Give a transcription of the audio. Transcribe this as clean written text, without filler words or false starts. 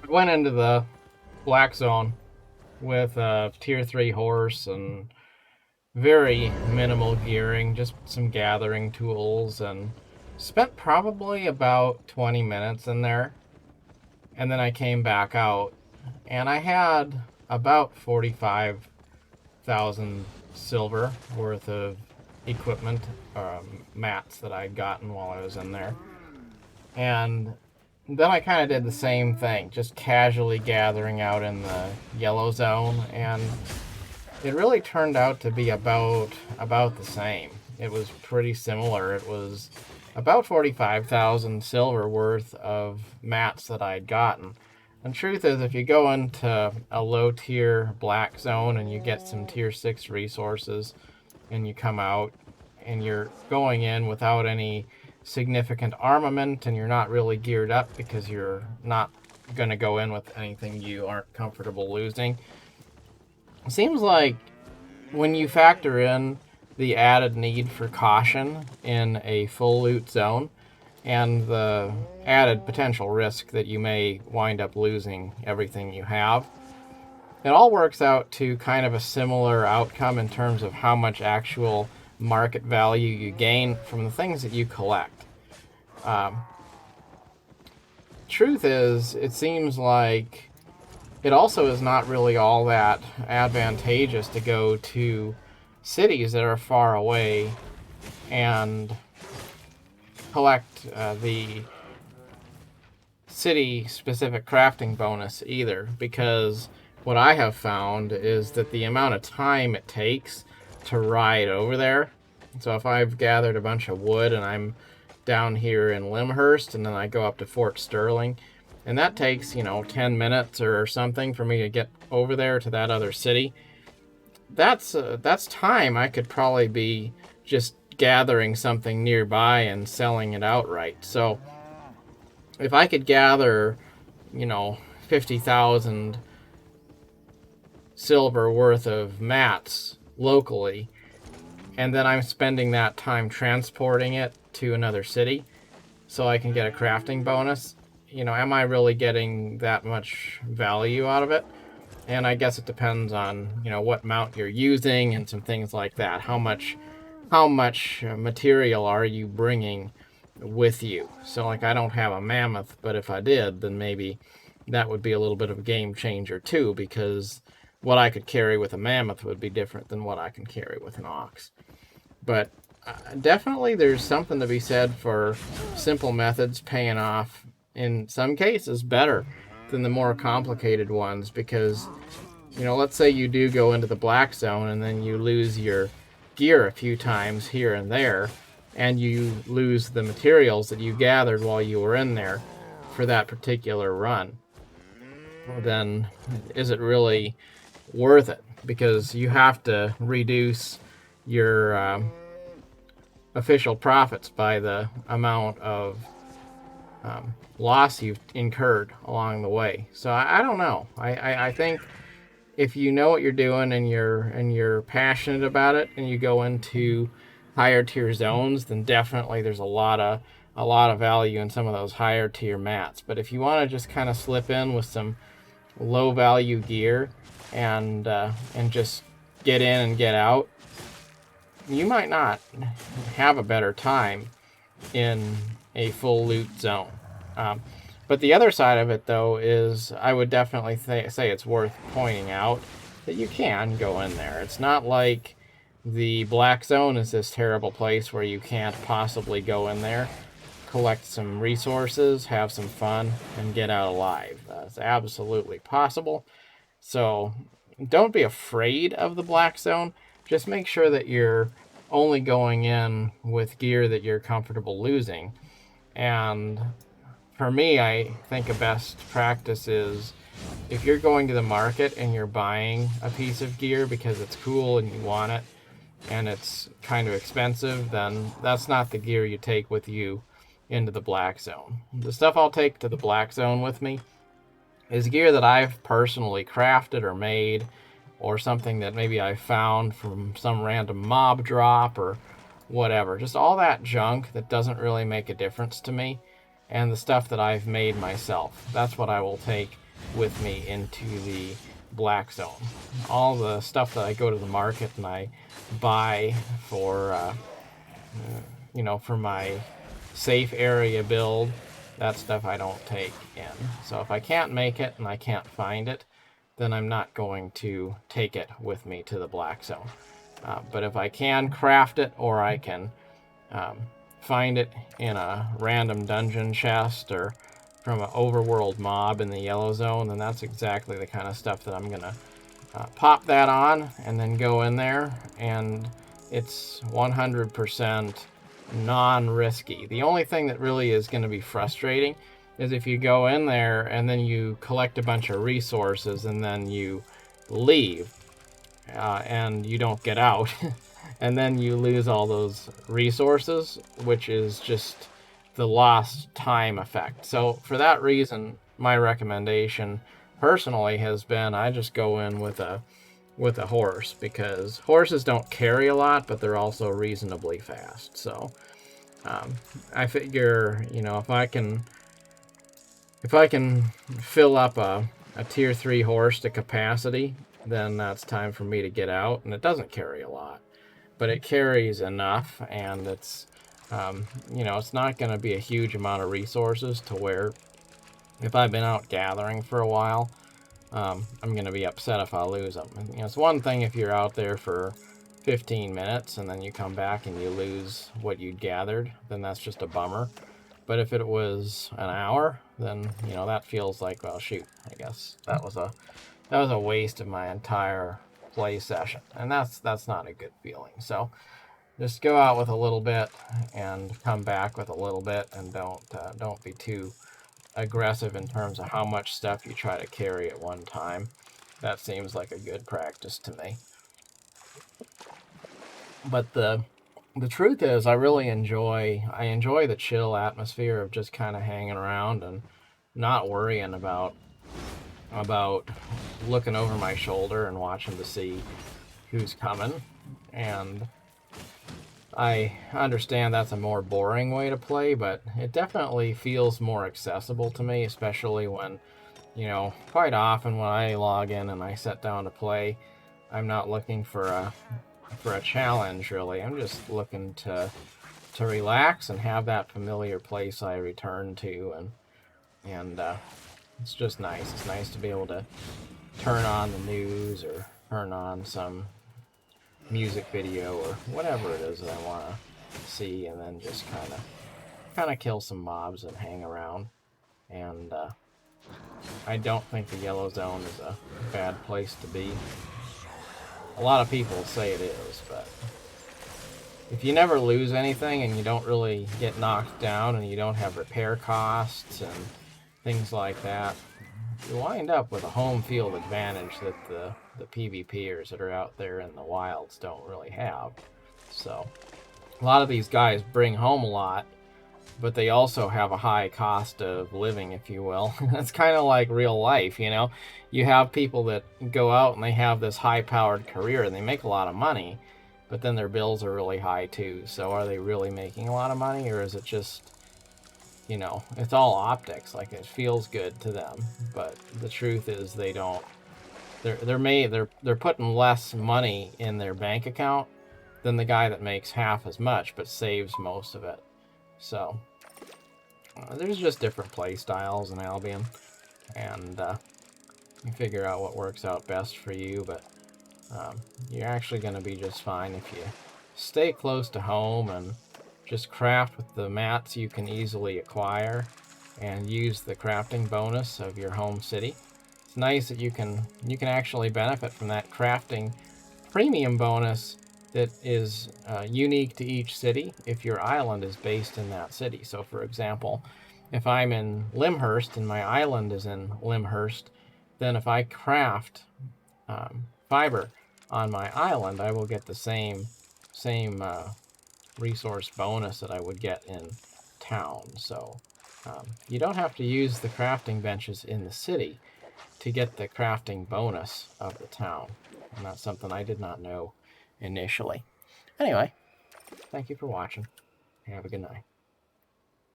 I went into the black zone with a tier 3 horse and very minimal gearing, just some gathering tools, and spent probably about 20 minutes in there. And then I came back out and I had about 45,000 silver worth of equipment, mats that I'd gotten while I was in there. And then I kind of did the same thing, just casually gathering out in the yellow zone, and it really turned out to be about the same. It was pretty similar. It was about 45,000 silver worth of mats that I'd gotten. And truth is, if you go into a low tier black zone and you get some tier 6 resources and you come out and you're going in without any significant armament and you're not really geared up because you're not going to go in with anything you aren't comfortable losing. It seems like when you factor in the added need for caution in a full loot zone and the added potential risk that you may wind up losing everything you have, it all works out to kind of a similar outcome in terms of how much actual market value you gain from the things that you collect. Um, Truth is, it seems like it also is not really all that advantageous to go to cities that are far away and collect the city-specific crafting bonus either, because what I have found is that the amount of time it takes to ride over there. So if I've gathered a bunch of wood and I'm down here in Limhurst and then I go up to Fort Sterling, and that takes 10 minutes or something for me to get over there to that other city. That's time I could probably be just gathering something nearby and selling it outright. So if I could gather 50,000 silver worth of mats locally, and then I'm spending that time transporting it to another city so I can get a crafting bonus, am I really getting that much value out of it? And I guess it depends on, what mount you're using and some things like that. How much material are you bringing with you? So like, I don't have a mammoth, but if I did, then maybe that would be a little bit of a game changer too, because what I could carry with a mammoth would be different than what I can carry with an ox. But definitely there's something to be said for simple methods paying off in some cases better than the more complicated ones, because let's say you do go into the black zone and then you lose your gear a few times here and there, and you lose the materials that you gathered while you were in there for that particular run. Then is it really worth it? Because you have to reduce your official profits by the amount of loss you've incurred along the way. So I don't know. I think if you know what you're doing and you're passionate about it and you go into higher tier zones, then definitely there's a lot of value in some of those higher tier mats. But if you want to just kind of slip in with some low value gear and just get in and get out, you might not have a better time in a full loot zone. But the other side of it, though, is I would definitely say it's worth pointing out that you can go in there. It's not like the black zone is this terrible place where you can't possibly go in there, collect some resources, have some fun, and get out alive. It's absolutely possible. So don't be afraid of the black zone. Just make sure that you're only going in with gear that you're comfortable losing. And for me, I think a best practice is if you're going to the market and you're buying a piece of gear because it's cool and you want it and it's kind of expensive, then that's not the gear you take with you into the black zone. The stuff I'll take to the black zone with me is gear that I've personally crafted or made, or something that maybe I found from some random mob drop or whatever. Just all that junk that doesn't really make a difference to me, and the stuff that I've made myself. That's what I will take with me into the black zone. All the stuff that I go to the market and I buy for, for my safe area build, that stuff I don't take in. So if I can't make it and I can't find it, then I'm not going to take it with me to the black zone. But if I can craft it, or I can find it in a random dungeon chest or from an overworld mob in the yellow zone, then that's exactly the kind of stuff that I'm gonna pop that on and then go in there, and it's 100% non-risky. The only thing that really is going to be frustrating is if you go in there and then you collect a bunch of resources and then you leave and you don't get out and then you lose all those resources, which is just the lost time effect. So for that reason, my recommendation personally has been I just go in with a horse, because horses don't carry a lot, but they're also reasonably fast. So I figure, if I can fill up a tier 3 horse to capacity, then that's time for me to get out. And it doesn't carry a lot, but it carries enough, and it's it's not going to be a huge amount of resources to where if I've been out gathering for a while, I'm going to be upset if I lose them. And, it's one thing if you're out there for 15 minutes and then you come back and you lose what you'd gathered, then that's just a bummer. But if it was an hour, then, that feels like, well, shoot, I guess that was a waste of my entire play session. And that's not a good feeling. So just go out with a little bit and come back with a little bit, and don't be too aggressive in terms of how much stuff you try to carry at one time. That seems like a good practice to me. But the truth is, I really enjoy the chill atmosphere of just kind of hanging around and not worrying about looking over my shoulder and watching to see who's coming. And I understand that's a more boring way to play, but it definitely feels more accessible to me, especially when, quite often when I log in and I sit down to play, I'm not looking for a challenge, really. I'm just looking to relax and have that familiar place I return to, and it's just nice. It's nice to be able to turn on the news or turn on some music video or whatever it is that I want to see, and then just kind of kill some mobs and hang around. And I don't think the yellow zone is a bad place to be. A lot of people say it is, but if you never lose anything and you don't really get knocked down and you don't have repair costs and things like that, you wind up with a home field advantage that the PvPers that are out there in the wilds don't really have. So a lot of these guys bring home a lot, but they also have a high cost of living, if you will. It's kind of like real life, You have people that go out and they have this high-powered career and they make a lot of money, but then their bills are really high too. So are they really making a lot of money, or is it just, it's all optics? Like, it feels good to them, but the truth is they don't. They're putting less money in their bank account than the guy that makes half as much but saves most of it. So there's just different play styles in Albion, and you figure out what works out best for you. But you're actually going to be just fine if you stay close to home and just craft with the mats you can easily acquire and use the crafting bonus of your home city. It's nice that you can actually benefit from that crafting premium bonus that is unique to each city if your island is based in that city. So for example, if I'm in Limhurst and my island is in Limhurst, then if I craft fiber on my island, I will get the same resource bonus that I would get in town. So you don't have to use the crafting benches in the city to get the crafting bonus of the town. And that's something I did not know initially. Anyway, thank you for watching. Have a good night.